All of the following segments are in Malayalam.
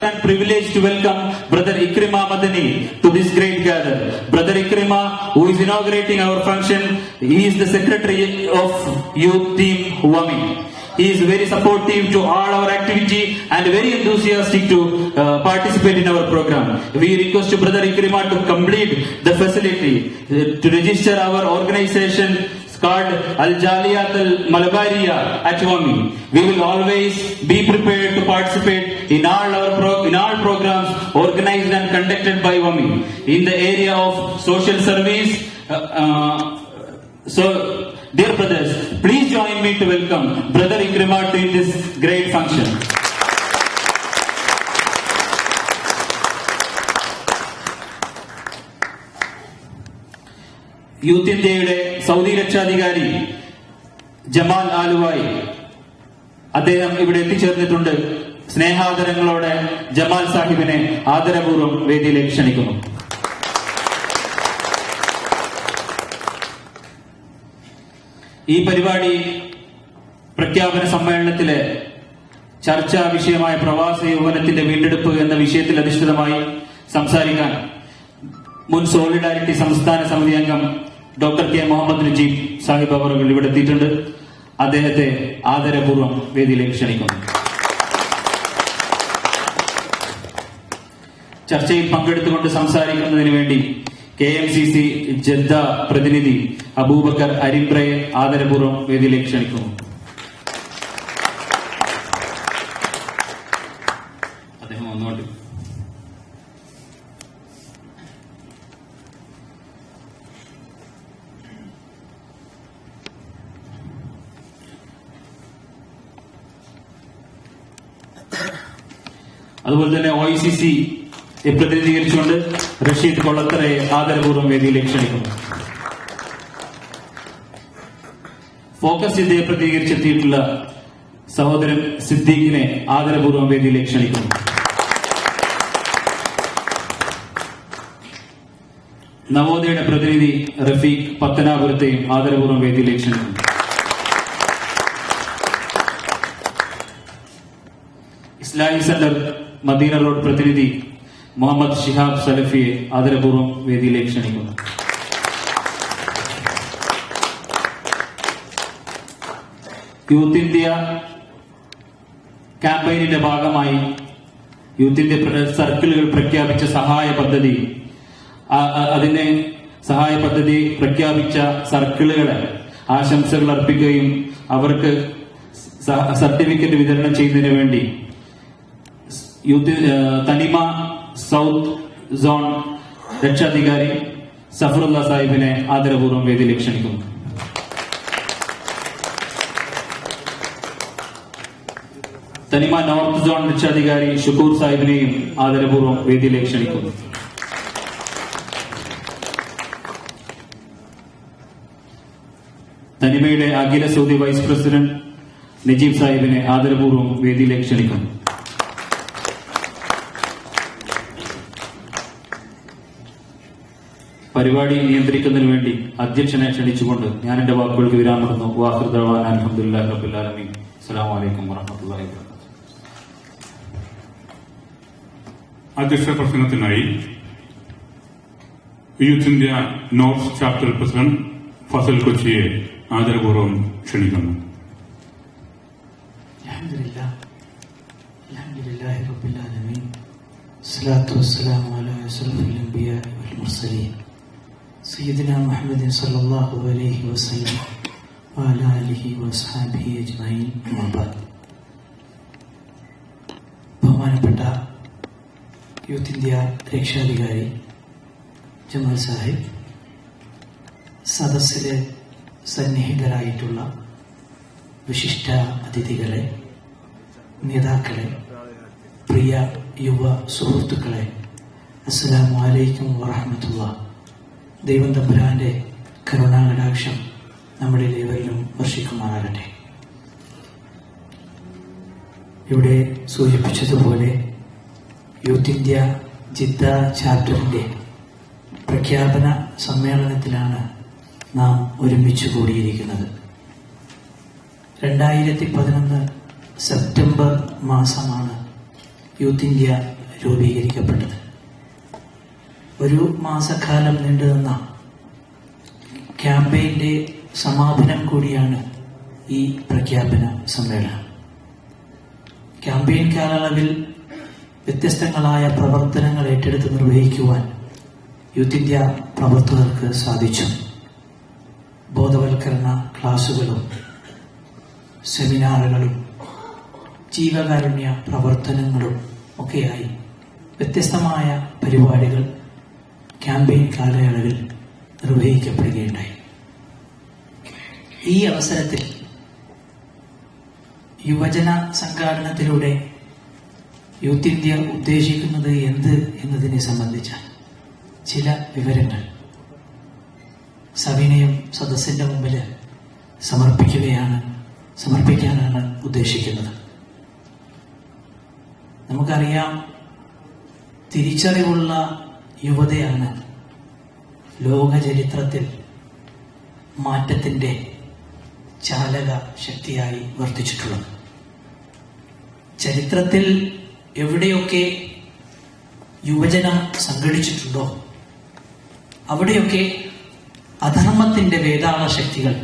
And privileged to welcome Brother Ikrima Madani to this great gather. Brother Ikrima, who is inaugurating our function, he is the secretary of youth team Wami. He is very supportive to all our activity and very enthusiastic to participate in our program. We request Brother Ikrima to complete the facility to register our organization called Al Jaliyat Al Malabariya at Wami. We will always be prepared to participate in all programs organized and conducted by Wami in the area of social service. So, dear brothers, please join me to welcome Brother Ikrima to this great function. Youth ഇന്ത്യയുടെ സൗദി രക്ഷാധികാരി ജമാൽ ആലുവായി അദ്ദേഹം ഇവിടെ എത്തിച്ചേർന്നിട്ടുണ്ട്. സ്നേഹാദരങ്ങളോടെ ജമാൽ സാഹിബിനെ ആദരപൂർവ്വം വേദിയിലേക്ക് ക്ഷണിക്കുന്നു. ഈ പരിപാടി പ്രഖ്യാപന സമ്മേളനത്തിലെ ചർച്ചാ വിഷയമായ പ്രവാസ യൗവനത്തിന്റെ വീണ്ടെടുപ്പ് എന്ന വിഷയത്തിൽ അധിഷ്ഠിതമായി സംസാരിക്കാൻ മുൻ സോളിഡാരിറ്റി സംസ്ഥാന സമിതി അംഗം ഡോക്ടർ കെ മുഹമ്മദ് നജീബ് സാഹിബ് അവർ ഇവിടെ എത്തിയിട്ടുണ്ട്. അദ്ദേഹത്തെ ആദരപൂർവ്വം വേദിയിലേക്ക് ക്ഷണിക്കുന്നു. ചർച്ചയിൽ പങ്കെടുത്തുകൊണ്ട് സംസാരിക്കുന്നതിന് വേണ്ടി KMCC ജദ്ദ പ്രതിനിധി അബൂബക്കർ അരിമ്പ്രയെ ആദരപൂർവ്വം വേദിയിലേക്ക് ക്ഷണിക്കുന്നു. അദ്ദേഹം ഒന്നുകൊണ്ട് അതുപോലെ തന്നെ OICC പ്രതിനിധീകരിച്ചുകൊണ്ട് റഷീദ് കൊള്ളത്തറയെ ആദരപൂർവ്വം വേദിയിലേക്ക് ക്ഷണിക്കുന്നു. ഫോക്കസ് ഇന്ത്യയെ പ്രതിനിധീകരിച്ചെത്തിയിട്ടുള്ള സഹോദരൻ സിദ്ദീഖിനെ ആദരപൂർവ്വം വേദിയിലേക്ക് ക്ഷണിക്കുന്നു. നവോദയയുടെ പ്രതിനിധി റഫീഖ് പത്തനാപുരത്തെയും ആദരപൂർവ്വം വേദിയിലേക്ക് ക്ഷണിക്കുന്നു. ഇസ്ലാമിക് സെന്റർ മദീന റോഡ് പ്രതിനിധി മുഹമ്മദ് ഷിഹാബ് സലഫിയെ ആദരപൂർവ്വം വേദിയിലേക്ക് ക്ഷണിക്കുന്നു. യൂത്ത് ഇന്ത്യ ക്യാമ്പയിനിന്റെ ഭാഗമായി യൂത്ത് ഇന്ത്യ സർക്കിളുകൾ പ്രഖ്യാപിച്ച സഹായ പദ്ധതി, അതിനെ സഹായ പദ്ധതി പ്രഖ്യാപിച്ച സർക്കിളുകളെ ആശംസകൾ അർപ്പിക്കുകയും അവർക്ക് സർട്ടിഫിക്കറ്റ് വിതരണം ചെയ്യുന്നതിന് വേണ്ടി യൂത്ത് തനിമ സൗത്ത് സോൺ രക്ഷാധികാരി സഫറുല്ല സാഹിബിനെ ആദരപൂർവ്വം വേദിയിലേക്ക് ക്ഷണിക്കുന്നു. തനിമ നോർത്ത് സോൺ രക്ഷാധികാരി ഷുക്കൂർ സാഹിബിനെയും ആദരപൂർവ്വം വേദിയിലേക്ക് ക്ഷണിക്കുന്നു. തനിമയുടെ അഖില സൗദി വൈസ് പ്രസിഡന്റ് നജീബ് സാഹിബിനെ ആദരപൂർവ്വം വേദിയിലേക്ക് ക്ഷണിക്കുന്നു. പരിപാടി നിയന്ത്രിക്കുന്നതിന് വേണ്ടി അധ്യക്ഷനെ ക്ഷണിച്ചുകൊണ്ട് ഞാൻ എന്റെ വാക്കുകൾക്ക് വിരാമിടുന്നു. വാഹിർ ദഅ്വാനാ അൽഹംദുലില്ലാഹി റബ്ബിൽ ആലമീൻ. അസ്സലാമു അലൈക്കും വറഹ്മത്തുള്ളാഹി വബറകാതുഹു. അധ്യക്ഷ പ്രസംഗത്തിനായി youth India north chapter president Fasal കൊച്ചിയെ ആദരപൂർവ്വം ക്ഷണിക്കുന്നു. അൽഹംദുലില്ലാഹി റബ്ബിൽ ആലമീൻ. സ്വലാത്തു വസ്സലാമു അലാ അഷ്റഫിൽ അംബിയാഇ വൽ മുർസലീൻ സയ്യിദിനാ മുഹമ്മദിൻ സല്ലല്ലാഹു അലൈഹി വസല്ലം വഅലാ ആലിഹി വസ്ഹബിഹി അജ്മഈൻ. അമ്മാ ബഅദ്. ബഹുമാനപ്പെട്ട യൂത്ത് ഇന്ത്യ രക്ഷാധികാരി ജമാൽ സാഹിബ്, സദസ്സിലെ സന്നിഹിതരായിട്ടുള്ള വിശിഷ്ട അതിഥികളെ, നേതാക്കളെ, പ്രിയ യുവ സുഹൃത്തുക്കളെ, അസ്സലാമു അലൈക്കും വറഹ്മത്തുള്ളാഹി. ദൈവം തമ്പുരാന്റെ കരുണാകടാക്ഷം നമ്മളിൽ ഏവരിലും വർഷിക്കുമാറാകട്ടെ. ഇവിടെ സൂചിപ്പിച്ചതുപോലെ യൂത്ത് ഇന്ത്യ ജിദ്ദ ചാപ്റ്ററിന്റെ പ്രഖ്യാപന സമ്മേളനത്തിലാണ് നാം ഒരുമിച്ച് കൂടിയിരിക്കുന്നത്. 2011 സെപ്റ്റംബർ മാസമാണ് യൂത്ത് ഇന്ത്യ രൂപീകരിക്കപ്പെട്ടത്. ഒരു മാസക്കാലം നീണ്ടുനിന്ന ക്യാമ്പയിന്റെ സമാപനം കൂടിയാണ് ഈ പ്രഖ്യാപന സമ്മേളനം. ക്യാമ്പയിൻ കാലയളവിൽ വ്യത്യസ്തങ്ങളായ പ്രവർത്തനങ്ങൾ ഏറ്റെടുത്ത് നിർവഹിക്കുവാൻ യൂത്ത് ഇന്ത്യ പ്രവർത്തകർക്ക് സാധിച്ചു. ബോധവൽക്കരണ ക്ലാസുകളും സെമിനാറുകളും ജീവകാരുണ്യ പ്രവർത്തനങ്ങളും ഒക്കെയായി വ്യത്യസ്തമായ പരിപാടികൾ ക്യാമ്പയിൻ കാലയളവിൽ നിർവഹിക്കപ്പെടുകയുണ്ടായി. ഈ അവസരത്തിൽ യുവജന സംഘാടനത്തിലൂടെ യൂത്ത് ഇന്ത്യ ഉദ്ദേശിക്കുന്നത് എന്ത് എന്നതിനെ സംബന്ധിച്ച ചില വിവരങ്ങൾ സവിനയം സദസ്സിന്റെ മുമ്പിൽ സമർപ്പിക്കാനാണ് ഉദ്ദേശിക്കുന്നത്. നമുക്കറിയാം, തിരിച്ചറിവുള്ള യുവതയാണ് ലോക ചരിത്രത്തിൽ മാറ്റത്തിന്റെ ചാലക ശക്തിയായി വർത്തിച്ചിട്ടുള്ളത്. ചരിത്രത്തിൽ എവിടെയൊക്കെ യുവജനം സംഘടിച്ചിട്ടുണ്ടോ അവിടെയൊക്കെ അധർമ്മത്തിന്റെ വേതാള ശക്തികൾ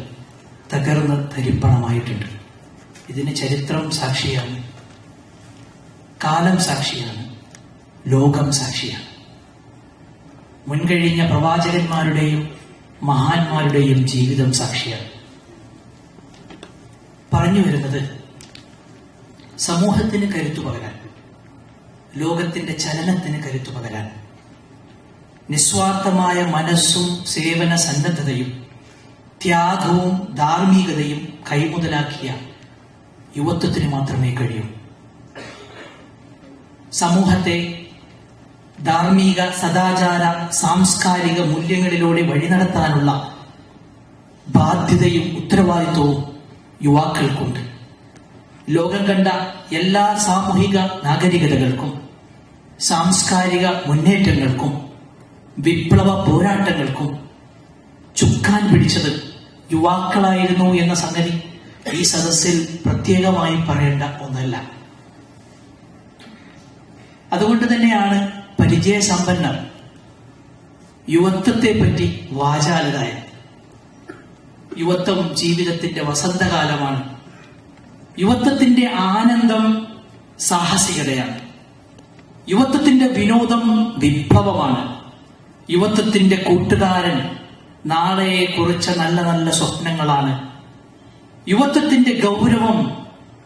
തകർന്ന് തരിപ്പണമായിട്ടുണ്ട്. ഇതിന് ചരിത്രം സാക്ഷിയാണ്, കാലം സാക്ഷിയാണ്, ലോകം സാക്ഷിയാണ്. മുൻകഴിഞ്ഞ പ്രവാചകന്മാരുടെയും മഹാന്മാരുടെയും ജീവിതം സാക്ഷിയാണ്. പറഞ്ഞു വരുന്നത്, സമൂഹത്തിന് കരുത്തു പകരാൻ, ലോകത്തിന്റെ ചലനത്തിന് കരുത്തു പകരാൻ നിസ്വാർത്ഥമായ മനസ്സും സേവന സന്നദ്ധതയും ത്യാഗവും ധാർമ്മികതയും കൈമുതലാക്കിയ യുവത്വത്തിന് മാത്രമേ കഴിയൂ. സമൂഹത്തെ ധാർമ്മിക, സദാചാര, സാംസ്കാരിക മൂല്യങ്ങളിലൂടെ വഴി നടത്താനുള്ള ബാധ്യതയും ഉത്തരവാദിത്വവും യുവാക്കൾക്കുണ്ട്. ലോകം കണ്ട എല്ലാ സാമൂഹിക നാഗരികതകൾക്കും സാംസ്കാരിക മുന്നേറ്റങ്ങൾക്കും വിപ്ലവ പോരാട്ടങ്ങൾക്കും ചുക്കാൻ പിടിച്ചത് യുവാക്കളായിരുന്നു എന്ന സംഗതി ഈ സദസ്സിൽ പ്രത്യേകമായി പറയേണ്ട ഒന്നല്ല. അതുകൊണ്ട് തന്നെയാണ് പരിചയസമ്പന്നർ യുവത്വത്തെ പറ്റി വാചാലരായത്. യുവത്വം ജീവിതത്തിന്റെ വസന്തകാലമാണ്. യുവത്വത്തിന്റെ ആനന്ദം സാഹസികതയാണ്. യുവത്വത്തിന്റെ വിനോദം വിപ്ലവമാണ്. യുവത്വത്തിന്റെ കൂട്ടുകാരൻ നാളെയെ കുറിച്ച നല്ല നല്ല സ്വപ്നങ്ങളാണ്. യുവത്വത്തിന്റെ ഗൗരവം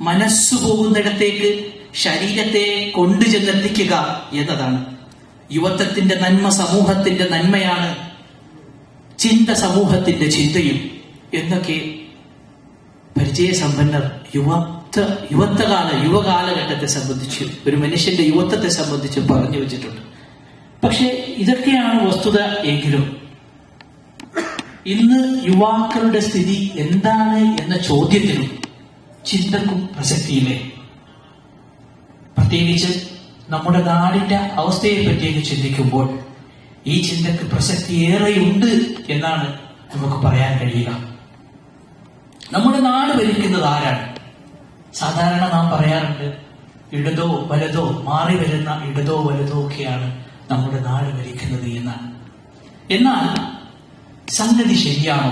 മനസ്സു പോകുന്നിടത്തേക്ക് ശരീരത്തെ കൊണ്ടുചെന്നെത്തിക്കുക എന്നതാണ്. യുവത്വത്തിന്റെ നന്മ സമൂഹത്തിന്റെ നന്മയാണ്, ചിന്ത സമൂഹത്തിന്റെ ചിന്തയും എന്നൊക്കെ പരിചയസമ്പന്നർ യുവകാലഘട്ടത്തെ സംബന്ധിച്ച്, ഒരു മനുഷ്യന്റെ യുവത്വത്തെ സംബന്ധിച്ച് പറഞ്ഞു വെച്ചിട്ടുണ്ട്. പക്ഷെ ഇതൊക്കെയാണ് വസ്തുത എങ്കിലും ഇന്ന് യുവാക്കളുടെ സ്ഥിതി എന്താണ് എന്ന ചോദ്യത്തിനും ചിന്തക്കും പ്രസക്തിയില്ലേ? പ്രത്യേകിച്ച് നമ്മുടെ നാടിന്റെ അവസ്ഥയെ പറ്റിയൊക്കെ ചിന്തിക്കുമ്പോൾ ഈ ചിന്തക്ക് പ്രസക്തി ഏറെയുണ്ട് എന്നാണ് നമുക്ക് പറയാൻ കഴിയുക. നമ്മുടെ നാട് ഭരിക്കുന്നത് ആരാണ്? സാധാരണ നാം പറയാറുണ്ട്, ഇടതോ വലതോ, മാറി വരുന്ന ഇടതോ വലതോ ഒക്കെയാണ് നമ്മുടെ നാട് ഭരിക്കുന്നത് എന്നാണ്. എന്നാൽ സംഗതി ശരിയാണോ?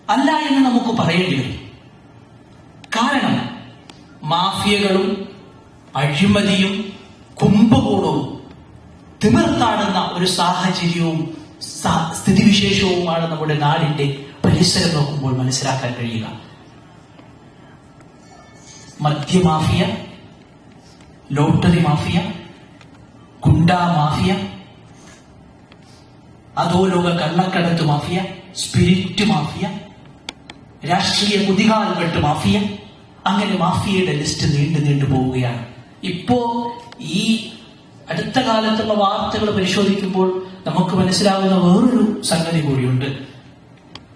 അല്ല എന്ന് നമുക്ക് പറയേണ്ടി വരും. കാരണം മാഫിയകളും അഴിമതിയും കുംഭകോണവും തിമിർത്താടുന്ന ഒരു സാഹചര്യവും സ്ഥിതിവിശേഷവുമാണ് നമ്മുടെ നാടിന്റെ പരിസരം നോക്കുമ്പോൾ മനസ്സിലാക്കാൻ കഴിയുക. മദ്യമാഫിയ, ലോട്ടറി മാഫിയ, ഗുണ്ടാ മാഫിയ, അധോലോക കള്ളക്കടത്ത് മാഫിയ, സ്പിരിറ്റ് മാഫിയ, രാഷ്ട്രീയ കുതികാൽവെട്ട് മാഫിയ, അങ്ങനെ മാഫിയയുടെ ലിസ്റ്റ് നീണ്ടു പോവുകയാണ്. ഇപ്പോ ഈ അടുത്ത കാലത്തുള്ള വാർത്തകൾ പരിശോധിക്കുമ്പോൾ നമുക്ക് മനസ്സിലാവുന്ന വേറൊരു സംഗതി കൂടിയുണ്ട്.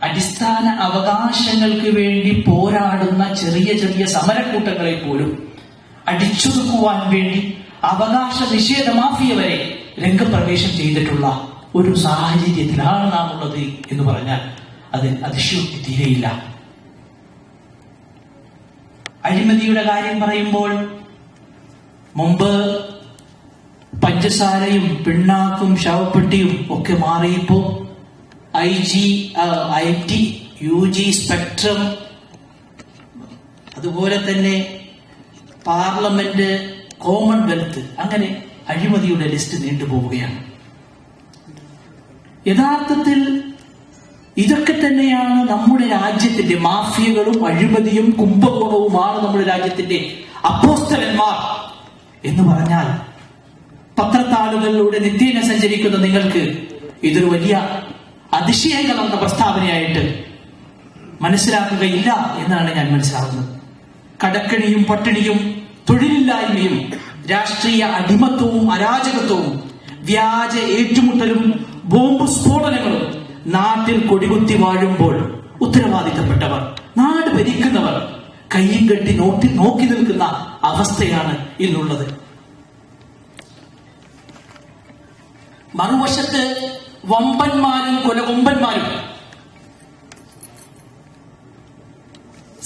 അടിസ്ഥാന അവകാശങ്ങൾക്ക് വേണ്ടി പോരാടുന്ന ചെറിയ ചെറിയ സമരക്കൂട്ടങ്ങളെ പോലും അടിച്ചൊതുക്കുവാൻ വേണ്ടി അവകാശ നിഷേധ മാഫിയ വരെ രംഗപ്രവേശം ചെയ്തിട്ടുള്ള ഒരു സാഹചര്യത്തിലാണ് നാം ഉള്ളത് എന്ന് പറഞ്ഞാൽ അതിൽ അതിശയോക്തി തീരെയില്ല. അഴിമതിയുടെ കാര്യം പറയുമ്പോൾ മുമ്പ് പഞ്ചസാരയും പിണ്ണാക്കും ശവപ്പെട്ടിയും ഒക്കെ മാറിയപ്പോ IT, UG സ്പെക്ട്രം, അതുപോലെ തന്നെ പാർലമെന്റ്, കോമൺവെൽത്ത്, അങ്ങനെ അഴിമതിയുടെ ലിസ്റ്റ് നീണ്ടുപോവുകയാണ്. യഥാർത്ഥത്തിൽ ഇതൊക്കെ തന്നെയാണ് നമ്മുടെ രാജ്യത്തിന്റെ മാഫിയകളും അഴിമതിയും കുംഭകോണവുമാണ് നമ്മുടെ രാജ്യത്തിന്റെ അപ്പോസ്തലന്മാർ എന്ന് പറഞ്ഞാൽ പത്രത്താളുകളിലൂടെ നിത്യേന സഞ്ചരിക്കുന്ന നിങ്ങൾക്ക് ഇതൊരു വലിയ അതിശയം കലർന്ന പ്രസ്താവനയായിട്ട് മനസ്സിലാക്കുകയില്ല എന്നാണ് ഞാൻ മനസ്സിലാക്കുന്നത്. കടക്കണിയും പട്ടിണിയും തൊഴിലില്ലായ്മയും രാഷ്ട്രീയ അടിമത്വവും അരാജകത്വവും വ്യാജ ഏറ്റുമുട്ടലും ബോംബ് സ്ഫോടനങ്ങളും നാട്ടിൽ കൊടികുത്തി വാഴുമ്പോൾ ഉത്തരവാദിത്തപ്പെട്ടവർ, നാട് ഭരിക്കുന്നവർ കയ്യും കെട്ടി നോക്കി നിൽക്കുന്ന അവസ്ഥയാണ് ഇന്നുള്ളത്. മറുവശത്ത് വമ്പന്മാരും കൊലകൊമ്പന്മാരും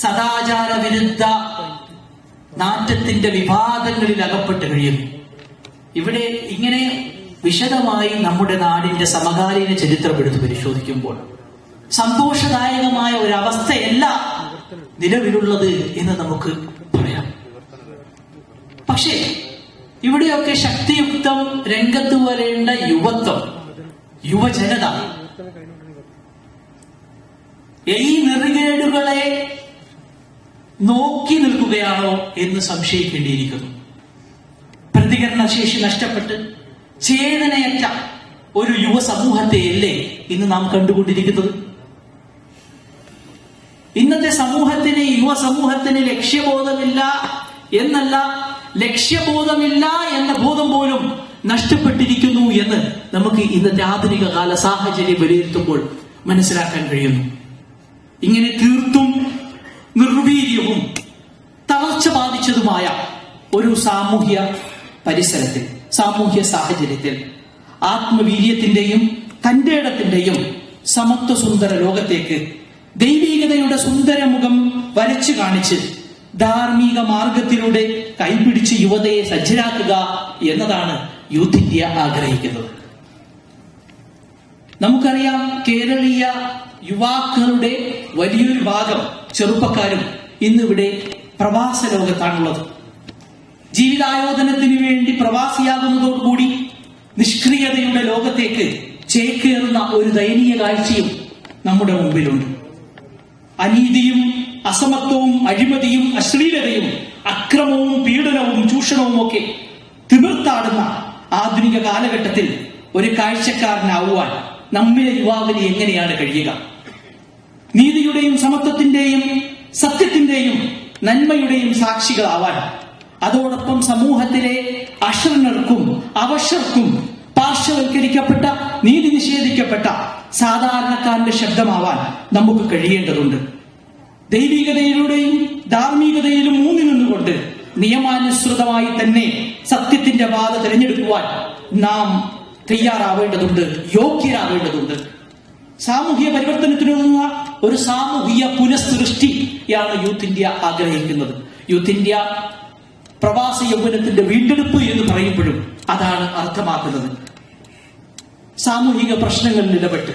സദാചാര വിരുദ്ധ നാറ്റത്തിന്റെ വിവാദങ്ങളിൽ അകപ്പെട്ട് കഴിയുന്നു. ഇവിടെ ഇങ്ങനെ വിശദമായി നമ്മുടെ നാടിന്റെ സമകാലീന ചരിത്രം എടുത്ത് പരിശോധിക്കുമ്പോൾ സന്തോഷദായകമായ ഒരു അവസ്ഥയല്ല നിലവിലുള്ളത് എന്ന് നമുക്ക് പറയാം. പക്ഷേ ഇവിടെയൊക്കെ ശക്തിയുക്തം രംഗത്ത് വരേണ്ട യുവത്വം, യുവജനത ഈ നെറികേടുകളെ നോക്കി നിൽക്കുകയാണോ എന്ന് സംശയിക്കേണ്ടിയിരിക്കുന്നു. പ്രതികരണശേഷി നഷ്ടപ്പെട്ട് ചേതനയറ്റ ഒരു യുവ സമൂഹത്തെയല്ലേ ഇന്ന് നാം കണ്ടുകൊണ്ടിരിക്കുന്നത്. ഇന്നത്തെ സമൂഹത്തിന്, യുവ സമൂഹത്തിന് ലക്ഷ്യബോധമില്ല എന്നല്ല, ലക്ഷ്യബോധമില്ല എന്ന ബോധം പോലും നഷ്ടപ്പെട്ടിരിക്കുന്നു എന്ന് നമുക്ക് ഇന്നത്തെ ആധുനിക കാല സാഹചര്യം വിലയിരുത്തുമ്പോൾ മനസ്സിലാക്കാൻ കഴിയുന്നു. ഇങ്ങനെ തീർത്തും നിർവീര്യവും തളർച്ച ബാധിച്ചതുമായ ഒരു സാമൂഹ്യ പരിസരത്തിൽ, സാമൂഹ്യ സാഹചര്യത്തിൽ ആത്മവീര്യത്തിന്റെയും തന്റേടത്തിന്റെയും സമത്വ സുന്ദര ലോകത്തേക്ക് ദൈവീകതയുടെ സുന്ദരമുഖം വരച്ചു കാണിച്ച് ധാർമ്മിക മാർഗത്തിലൂടെ കൈപിടിച്ച് യുവതയെ സജ്ജരാക്കുക എന്നതാണ് യൂത്ത് ഇന്ത്യ ആഗ്രഹിക്കുന്നത്. നമുക്കറിയാം, കേരളീയ യുവാക്കളുടെ വലിയൊരു ഭാഗം ചെറുപ്പക്കാരും ഇന്നിവിടെ പ്രവാസ ലോകത്താണുള്ളത്. ജീവിതായോധനത്തിന് വേണ്ടി പ്രവാസിയാകുന്നതോടുകൂടി നിഷ്ക്രിയതയുടെ ലോകത്തേക്ക് ചേക്കേറുന്ന ഒരു ദയനീയ കാഴ്ചയും നമ്മുടെ മുമ്പിലുണ്ട്. അനീതിയും അസമത്വവും അഴിമതിയും അശ്ലീലതയും അക്രമവും പീഡനവും ചൂഷണവും ഒക്കെ തിമിർത്താടുന്ന ആധുനിക കാലഘട്ടത്തിൽ ഒരു കാഴ്ചക്കാരനാവുവാൻ നമ്മിലെ യുവാവിന് എങ്ങനെയാണ് കഴിയുക? നീതിയുടെയും സമത്വത്തിന്റെയും സത്യത്തിന്റെയും നന്മയുടെയും സാക്ഷികളാവാൻ, അതോടൊപ്പം സമൂഹത്തിലെ അശരണർക്കും അവശർക്കും പാർശ്വവൽക്കരിക്കപ്പെട്ട, നീതി നിഷേധിക്കപ്പെട്ട സാധാരണക്കാരന്റെ ശബ്ദമാവാൻ നമുക്ക് കഴിയേണ്ടതുണ്ട്. ദൈവികതയിലൂടെയും ധാർമ്മികതയിലും ഊന്നി നിന്നുകൊണ്ട് നിയമാനുസൃതമായി തന്നെ സത്യത്തിന്റെ പാത തിരഞ്ഞെടുക്കുവാൻ നാം തയ്യാറാവേണ്ടതുണ്ട്, യോഗ്യരാവേണ്ടതുണ്ട്. സാമൂഹിക പരിവർത്തനത്തിനുള്ള ഒരു സാമൂഹിക പുനഃസൃഷ്ടിയാണ് യൂത്ത് ഇന്ത്യ ആഗ്രഹിക്കുന്നത്. യൂത്ത് ഇന്ത്യ പ്രവാസ യൗവനത്തിന്റെ വീണ്ടെടുപ്പ് എന്ന് പറയുമ്പോഴും അതാണ് അർത്ഥമാക്കുന്നത്. സാമൂഹിക പ്രശ്നങ്ങളിൽ ഇടപെട്ട്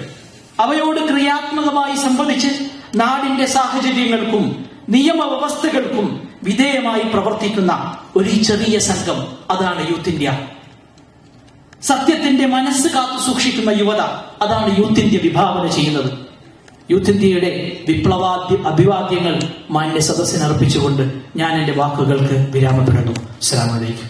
അവയോട് ക്രിയാത്മകമായി സംബന്ധിച്ച് നാടിന്റെ സാഹചര്യങ്ങൾക്കും നിയമവ്യവസ്ഥകൾക്കും വിധേയമായി പ്രവർത്തിക്കുന്ന ഒരു ചെറിയ സംഘം, അതാണ് യൂത്ത് ഇന്ത്യ. സത്യത്തിന്റെ മനസ്സ് കാത്തു സൂക്ഷിക്കുന്ന യുവത, അതാണ് യൂത്ത് ഇന്ത്യ വിഭാവന ചെയ്യുന്നത്. യൂത്ത് ഇന്ത്യയുടെ അഭിവാദ്യങ്ങൾ മാന്യ സദസ്സിന് അർപ്പിച്ചുകൊണ്ട് ഞാൻ എന്റെ വാക്കുകൾക്ക് വിരാമപ്പെടുന്നു. അസ്സലാമു അലൈക്കും.